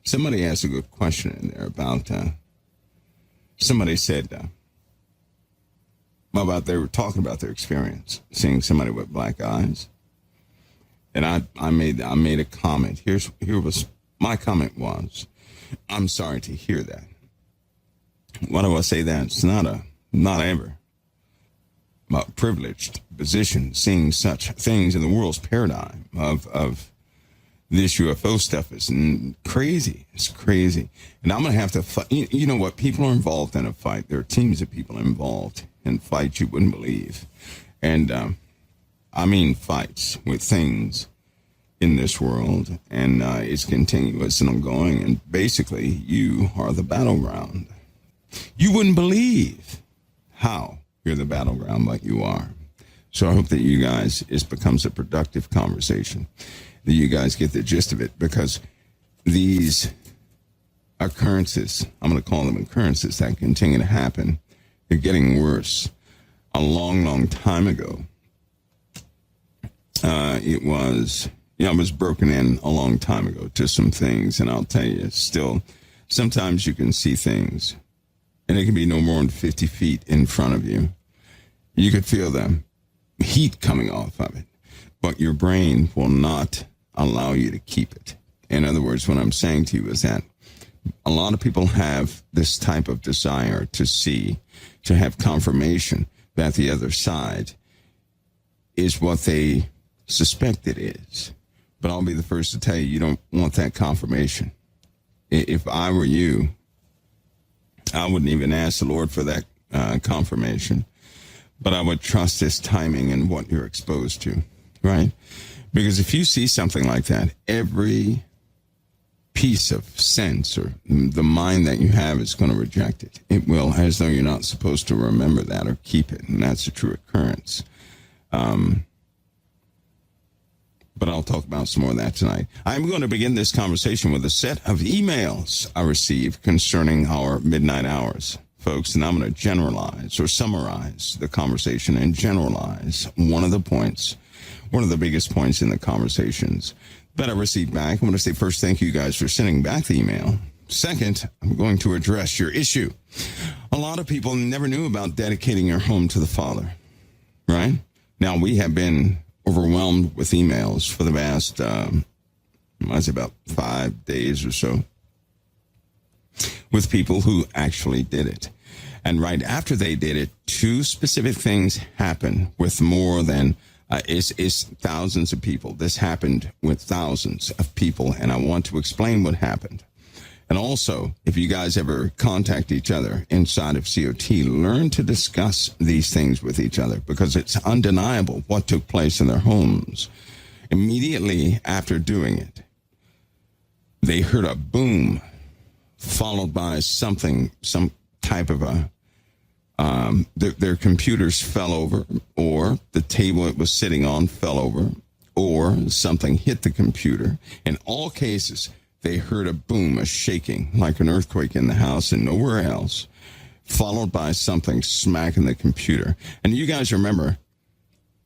Somebody asked a good question in there about, somebody said, they were talking about their experience seeing somebody with black eyes. And I made a comment. Here was my comment was, I'm sorry to hear that. Why do I say that? It's not ever a privileged position seeing such things in the world's paradigm of this UFO stuff is crazy. It's crazy. And I'm going to have to fight. You know what? People are involved in a fight. There are teams of people involved in fights you wouldn't believe. And I mean fights with things in this world. And it's continuous and ongoing. And basically, you are the battleground. You wouldn't believe how you're the battleground, but you are. So I hope that you guys, it becomes a productive conversation, that you guys get the gist of it, because these occurrences, I'm going to call them occurrences, that continue to happen, they're getting worse. A long, long time ago, it was broken in a long time ago to some things, and I'll tell you, still, sometimes you can see things, and it can be no more than 50 feet in front of you. You could feel the heat coming off of it, but your brain will not allow you to keep it. In other words, what I'm saying to you is that a lot of people have this type of desire to see, to have confirmation that the other side is what they suspect it is. But I'll be the first to tell you, you don't want that confirmation. If I were you, I wouldn't even ask the Lord for that confirmation, but I would trust His timing and what you're exposed to, right? Because if you see something like that, every piece of sense or the mind that you have is going to reject it. It will, as though you're not supposed to remember that or keep it, and that's a true occurrence. But I'll talk about some more of that tonight. I'm going to begin this conversation with a set of emails I received concerning our midnight hours, folks, and I'm going to generalize or summarize the conversation and generalize one of the biggest points in the conversations that I received back. I want to say first, thank you guys for sending back the email. Second, I'm going to address your issue. A lot of people never knew about dedicating your home to the Father, right? Now, we have been overwhelmed with emails for the past, about 5 days or so, with people who actually did it. And right after they did it, two specific things happened with more than, it's thousands of people. This happened with thousands of people, and I want to explain what happened. And also, if you guys ever contact each other inside of COT, learn to discuss these things with each other, because it's undeniable what took place in their homes. Immediately after doing it, they heard a boom, followed by something, some type of their computers fell over, or the table it was sitting on fell over, or something hit the computer. In all cases, they heard a boom, a shaking, like an earthquake in the house and nowhere else, followed by something smacking the computer. And you guys remember,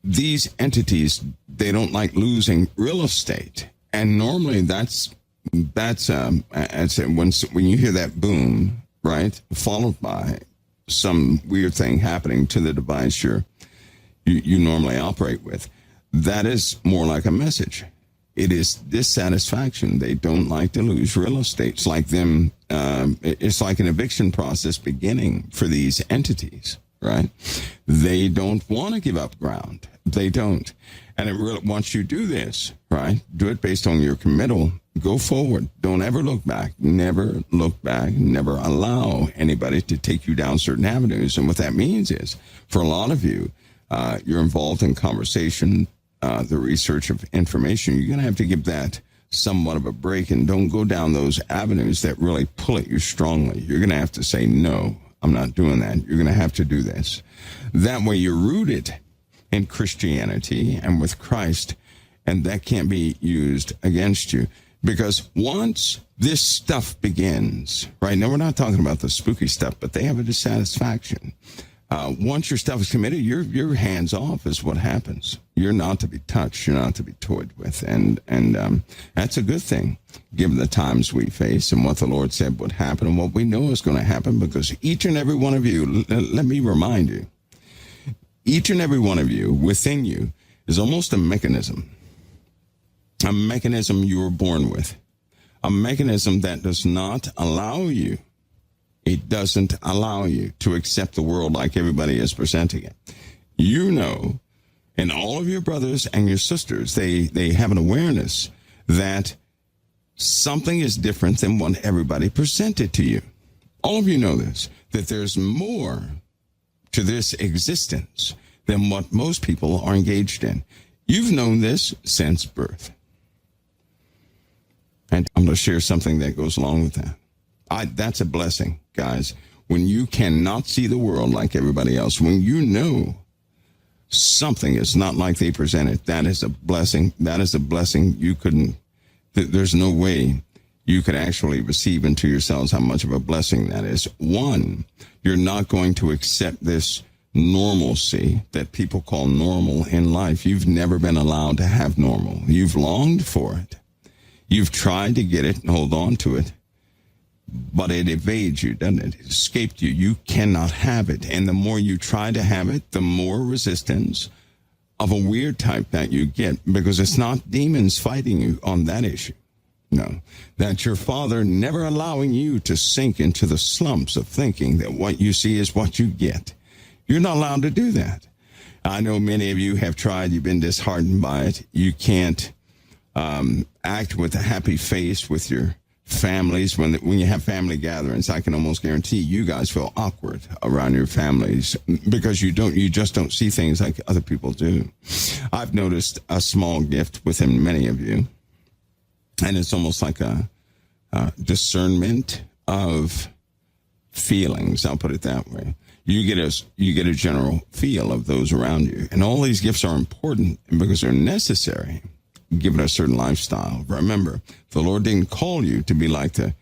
these entities, they don't like losing real estate. And normally that's when you hear that boom, right, followed by some weird thing happening to the device you normally operate with, that is more like a message. It is dissatisfaction. They don't like to lose real estate. It's like them. It's like an eviction process beginning for these entities, right? They don't want to give up ground. They don't. And it really, once you do this, right, do it based on your committal. Go forward. Don't ever look back. Never look back. Never allow anybody to take you down certain avenues. And what that means is, for a lot of you, you're involved in conversation, the research of information. You're going to have to give that somewhat of a break, and don't go down those avenues that really pull at you strongly. You're going to have to say, no, I'm not doing that. You're going to have to do this. That way you're rooted in Christianity and with Christ, and that can't be used against you. Because once this stuff begins, right now we're not talking about the spooky stuff, but they have a dissatisfaction. Once your stuff is committed, you're hands off is what happens. You're not to be touched. You're not to be toyed with. And that's a good thing, given the times we face and what the Lord said would happen and what we know is going to happen, because each and every one of you, let me remind you, each and every one of you within you is almost a mechanism you were born with, a mechanism that does not allow you. It doesn't allow you to accept the world like everybody is presenting it. You know, and all of your brothers and your sisters, they have an awareness that something is different than what everybody presented to you. All of you know this, that there's more to this existence than what most people are engaged in. You've known this since birth. And I'm going to share something that goes along with that. That's a blessing, guys. When you cannot see the world like everybody else, when you know something is not like they present it, that is a blessing. That is a blessing you couldn't, there's no way you could actually receive into yourselves how much of a blessing that is. One, you're not going to accept this normalcy that people call normal in life. You've never been allowed to have normal. You've longed for it. You've tried to get it and hold on to it, but it evades you, doesn't it? It escaped you. You cannot have it. And the more you try to have it, the more resistance of a weird type that you get, because it's not demons fighting you on that issue. No, that's your father never allowing you to sink into the slumps of thinking that what you see is what you get. You're not allowed to do that. I know many of you have tried. You've been disheartened by it. You can't act with a happy face with your families when you have family gatherings. I can almost guarantee you guys feel awkward around your families because you just don't see things like other people do. I've noticed a small gift within many of you, and it's almost like a discernment of feelings. I'll put it that way. You get a general feel of those around you, and all these gifts are important because they're necessary given a certain lifestyle. Remember, the Lord didn't call you to be like the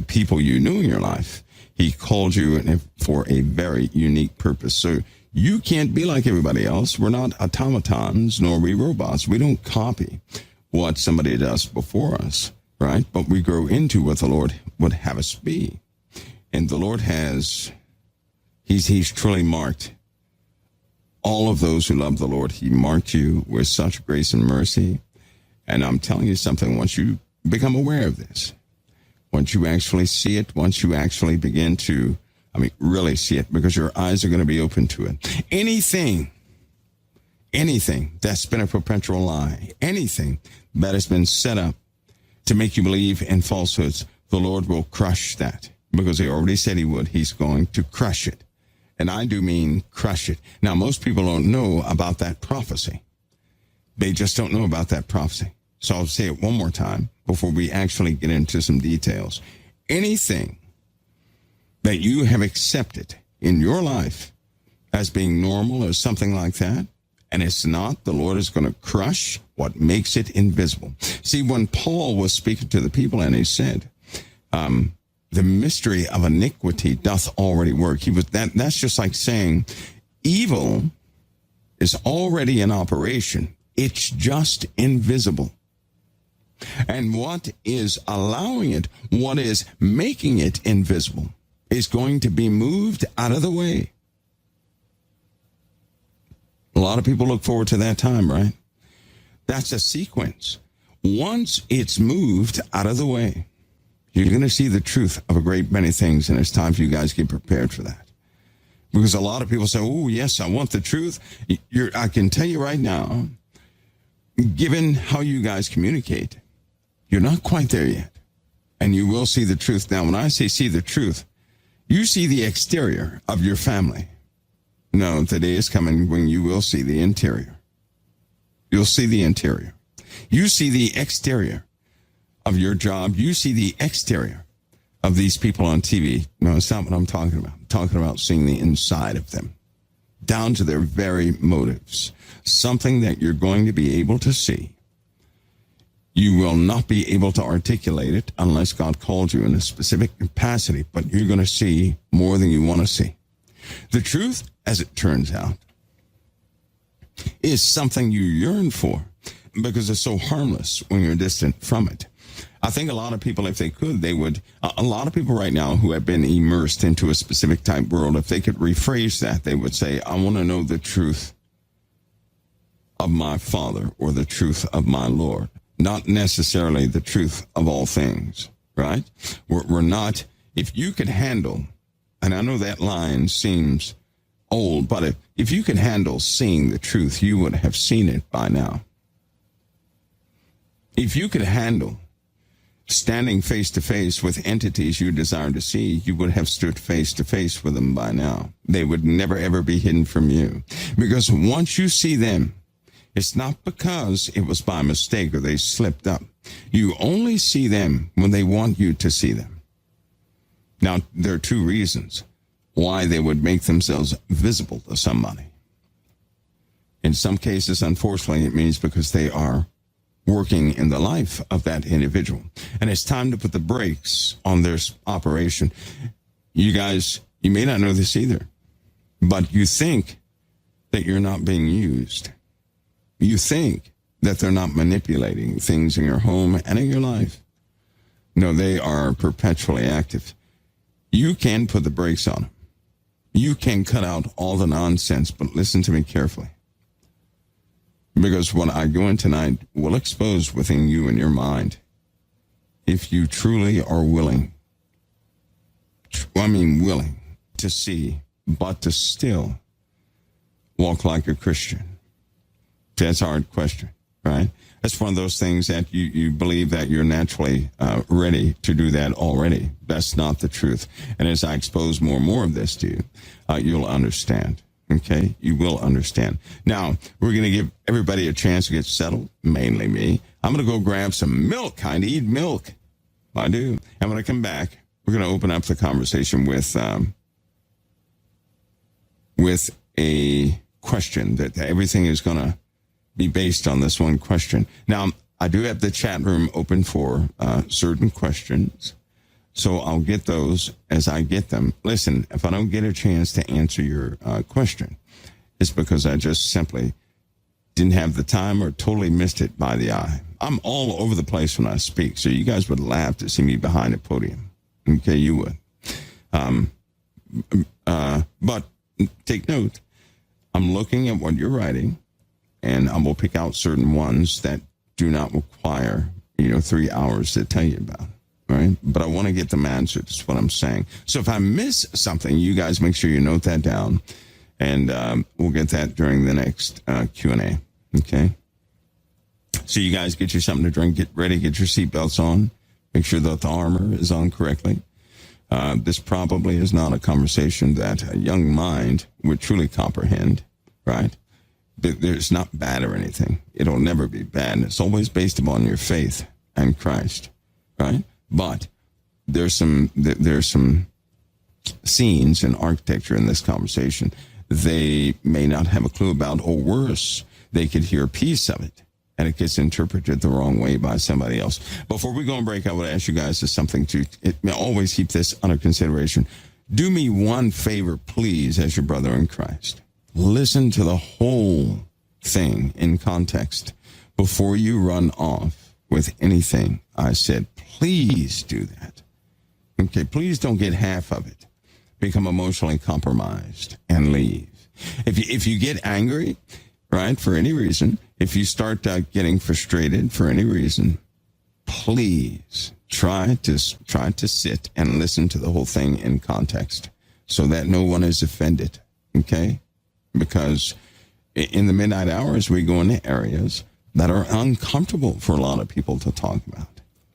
people you knew in your life. He called you for a very unique purpose. So you can't be like everybody else. We're not automatons, nor are we robots. We don't copy what somebody does before us, right? But we grow into what the Lord would have us be. And the Lord has, he's truly marked all of those who love the Lord. He marked you with such grace and mercy. And I'm telling you something, once you become aware of this, once you actually see it, once you actually begin to, really see it, because your eyes are going to be open to it. Anything that's been a perpetual lie, anything that has been set up to make you believe in falsehoods, the Lord will crush that, because he already said he would. He's going to crush it. And I do mean crush it. Now, most people don't know about that prophecy. They just don't know about that prophecy. So I'll say it one more time before we actually get into some details. Anything that you have accepted in your life as being normal or something like that, and it's not, the Lord is going to crush what makes it invisible. See, when Paul was speaking to the people and he said, the mystery of iniquity doth already work. That's just like saying evil is already in operation. It's just invisible. And what is allowing it, what is making it invisible, is going to be moved out of the way. A lot of people look forward to that time, right? That's a sequence. Once it's moved out of the way, you're going to see the truth of a great many things, and it's time for you guys to get prepared for that. Because a lot of people say, oh, yes, I want the truth. I can tell you right now, given how you guys communicate, you're not quite there yet. And you will see the truth. Now, when I say see the truth, you see the exterior of your family. No, the day is coming when you will see the interior. You'll see the interior. You see the exterior of your job. You see the exterior of these people on TV. No, it's not what I'm talking about. I'm talking about seeing the inside of them, down to their very motives. Something that you're going to be able to see. You will not be able to articulate it unless God called you in a specific capacity, but you're going to see more than you want to see. The truth, as it turns out, is something you yearn for because it's so harmless when you're distant from it. I think a lot of people, if they could, they would, a lot of people right now who have been immersed into a specific type world, if they could rephrase that, they would say, I want to know the truth of my Father or the truth of my Lord, not necessarily the truth of all things, right? We're not, if you could handle, and I know that line seems old, but if you could handle seeing the truth, you would have seen it by now. If you could handle standing face to face with entities you desire to see, you would have stood face to face with them by now. They would never ever be hidden from you. Because once you see them, it's not because it was by mistake or they slipped up. You only see them when they want you to see them. Now, there are two reasons why they would make themselves visible to somebody. In some cases, unfortunately, it means because they are working in the life of that individual. And it's time to put the brakes on their operation. You guys, you may not know this either, but you think that you're not being used. You think that they're not manipulating things in your home and in your life. No, they are perpetually active. You can put the brakes on them. You can cut out all the nonsense, but listen to me carefully. Because what I go in tonight will expose within you and your mind, if you truly are willing to see, but to still walk like a Christian. That's a hard question, right? That's one of those things that you believe that you're naturally ready to do that already. That's not the truth. And as I expose more and more of this to you, you'll understand. Okay, you will understand. Now, we're going to give everybody a chance to get settled, mainly me. I'm going to go grab some milk. I need milk. I do. And when I come back, we're going to open up the conversation with a question that everything is going to be based on this one question. Now, I do have the chat room open for certain questions. So I'll get those as I get them. Listen, if I don't get a chance to answer your question, it's because I just simply didn't have the time or totally missed it by the eye. I'm all over the place when I speak, so you guys would laugh to see me behind a podium. Okay, you would. But take note, I'm looking at what you're writing, and I will pick out certain ones that do not require, 3 hours to tell you about. Right? But I want to get them answered, is what I'm saying. So if I miss something, you guys make sure you note that down, and we'll get that during the next Q&A, okay? So you guys get you something to drink, get ready, get your seatbelts on, make sure that the armor is on correctly. This probably is not a conversation that a young mind would truly comprehend, right? It's not bad or anything. It'll never be bad. It's always based upon your faith and Christ, right? But there's some scenes and architecture in this conversation they may not have a clue about, or worse, they could hear a piece of it and it gets interpreted the wrong way by somebody else. Before we go on break, I would ask you guys to something always keep this under consideration. Do me one favor, please, as your brother in Christ. Listen to the whole thing in context before you run off with anything I said. Please do that. Okay, please don't get half of it. Become emotionally compromised and leave. If you get angry, right, for any reason, if you start getting frustrated for any reason, please try to sit and listen to the whole thing in context so that no one is offended, okay? Because in the midnight hours, we go into areas that are uncomfortable for a lot of people to talk about,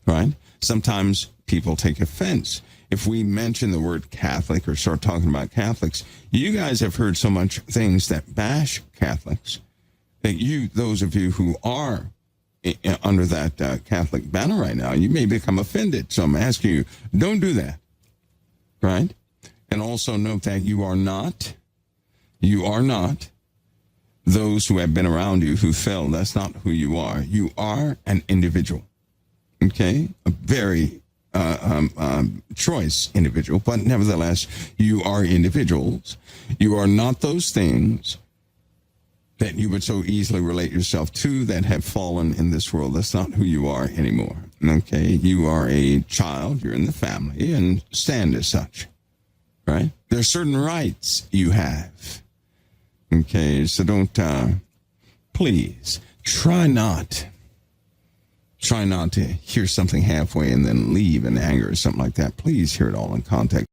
right? Sometimes people take offense. If we mention the word Catholic or start talking about Catholics, you guys have heard so much things that bash Catholics that those of you who are under that Catholic banner right now, you may become offended. So I'm asking you, don't do that, right? And also note that you are not those who have been around you who fell. That's not who you are. You are an individual, okay? A very choice individual, but nevertheless, you are individuals. You are not those things that you would so easily relate yourself to that have fallen in this world. That's not who you are anymore. Okay? You are a child. You're in the family and stand as such. Right? There are certain rights you have. Okay? So don't, please, try not to hear something halfway and then leave in anger or something like that. Please hear it all in context.